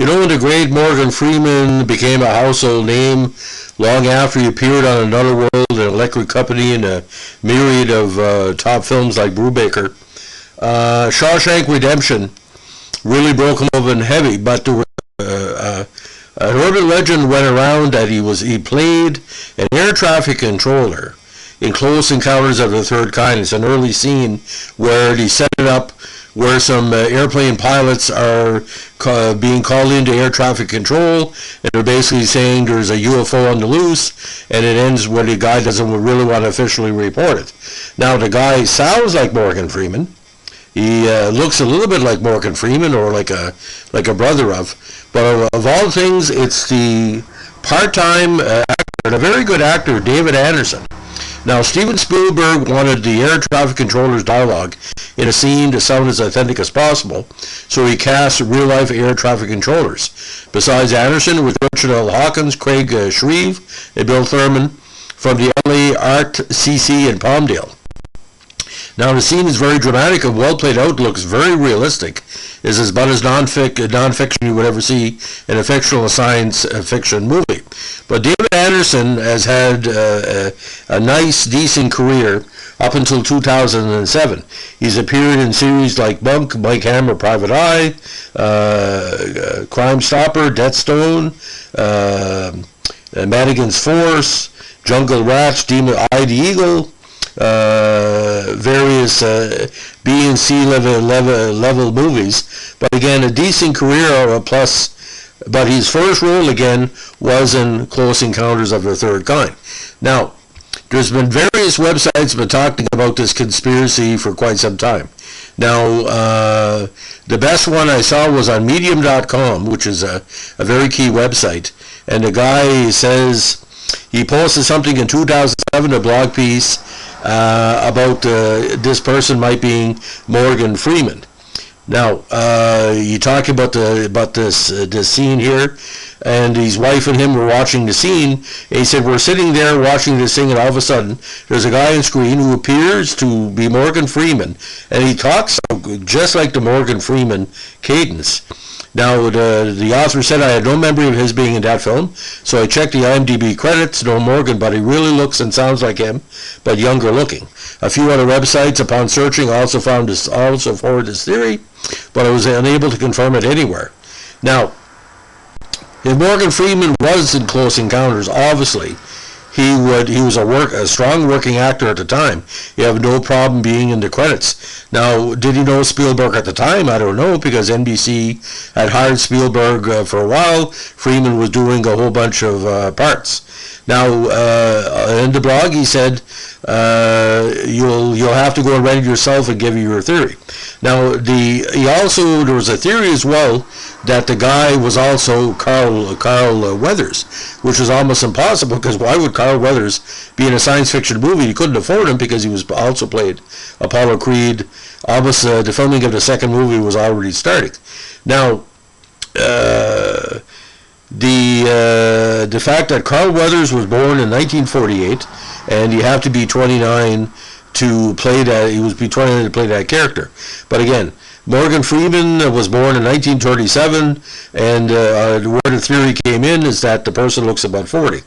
You know, when the great Morgan Freeman became a household name long after he appeared on Another World and Electric Company and a myriad of top films like Brubaker, Shawshank Redemption really broke him open heavy, but there was an urban legend went around that he played an air traffic controller in Close Encounters of the Third Kind. It's an early scene where he set it up where some airplane pilots are being called into air traffic control, and they're basically saying there's a UFO on the loose, and it ends when the guy doesn't really want to officially report it. Now, the guy sounds like Morgan Freeman. He looks a little bit like Morgan Freeman, or like a brother of. But of all things, it's the part-time actor, and a very good actor, David Anderson. Now, Steven Spielberg wanted the air traffic controller's dialogue in a scene to sound as authentic as possible, so he cast real-life air traffic controllers. Besides Anderson, with Richard L. Hawkins, Craig Shreve, and Bill Thurman from the LA Art CC in Palmdale. Now, the scene is very dramatic and well played out, looks very realistic. It's about as non-fiction you would ever see in a fictional science fiction movie. But David Anderson has had a nice, decent career up until 2007. He's appeared in series like Monk, Mike Hammer, Private Eye, Crime Stopper, Death Stone, Madigan's Force, Jungle Rats, Demon Eye the Eagle, various B and C level movies, but again, a decent career plus. But his first role again was in Close Encounters of the Third Kind. Now, there's been various websites been talking about this conspiracy for quite some time. Now, the best one I saw was on Medium.com, which is a very key website, and the guy says he posted something in 2007, a blog piece about this person might be Morgan Freeman. Now, you talk about this scene here, and his wife and him were watching the scene, and he said, we're sitting there watching this thing, and all of a sudden, there's a guy on screen who appears to be Morgan Freeman, and he talks just like the Morgan Freeman cadence. Now, the author said, I had no memory of his being in that film, so I checked the IMDb credits, no Morgan, but he really looks and sounds like him, but younger looking. A few other websites, upon searching, also forwarded this theory, but I was unable to confirm it anywhere. Now, if Morgan Freeman was in Close Encounters, obviously, he was a strong working actor at the time. He had no problem being in the credits. Now, did he know Spielberg at the time? I don't know, because NBC had hired Spielberg for a while. Freeman was doing a whole bunch of parts. Now, in the blog, he said, you'll have to go and read it yourself and give you your theory. Now, there was a theory as well that the guy was also Carl Weathers, which is almost impossible, because why would Carl Weathers be in a science fiction movie? He couldn't afford him, because he was also played Apollo Creed. Almost the filming of the second movie was already starting. Now, the fact that Carl Weathers was born in 1948, and you have to be 29 to play that, he was 29 to play that character. But again, Morgan Freeman was born in 1937, and where the theory came in is that the person looks about 40.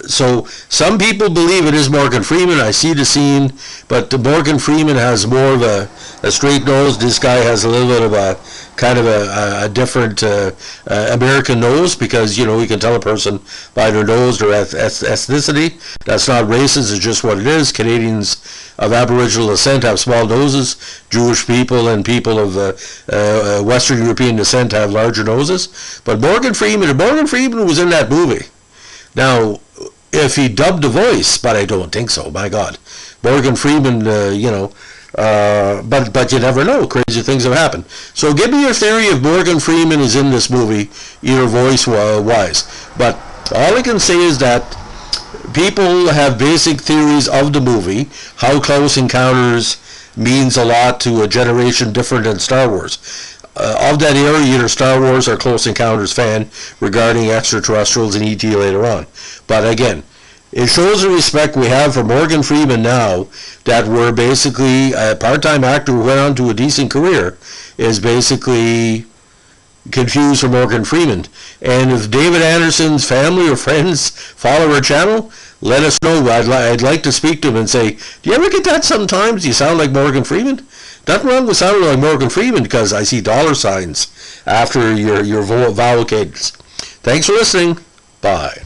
So some people believe it is Morgan Freeman. I see the scene, but Morgan Freeman has more of a straight nose. This guy has a little bit of a kind of a different American nose, because you can tell a person by their nose, their ethnicity. That's not racist, it's just what it is. Canadians of Aboriginal descent have small noses. Jewish people and people of Western European descent have larger noses. But Morgan Freeman was in that movie. Now, if he dubbed the voice, but I don't think so, my God. Morgan Freeman, but you never know. Crazy things have happened. So give me your theory if Morgan Freeman is in this movie, either voice-wise. But all I can say is that people have basic theories of the movie, how Close Encounters means a lot to a generation different than Star Wars. Of that era, either Star Wars or Close Encounters fan regarding extraterrestrials and ET later on. But again, it shows the respect we have for Morgan Freeman now, that we're basically a part-time actor who went on to a decent career, is basically confused for Morgan Freeman. And if David Anderson's family or friends follow our channel, let us know. I'd like to speak to them and say, do you ever get that sometimes? You sound like Morgan Freeman? Nothing wrong with sounding like Morgan Freeman, because I see dollar signs after your vowel cadence. Thanks for listening. Bye.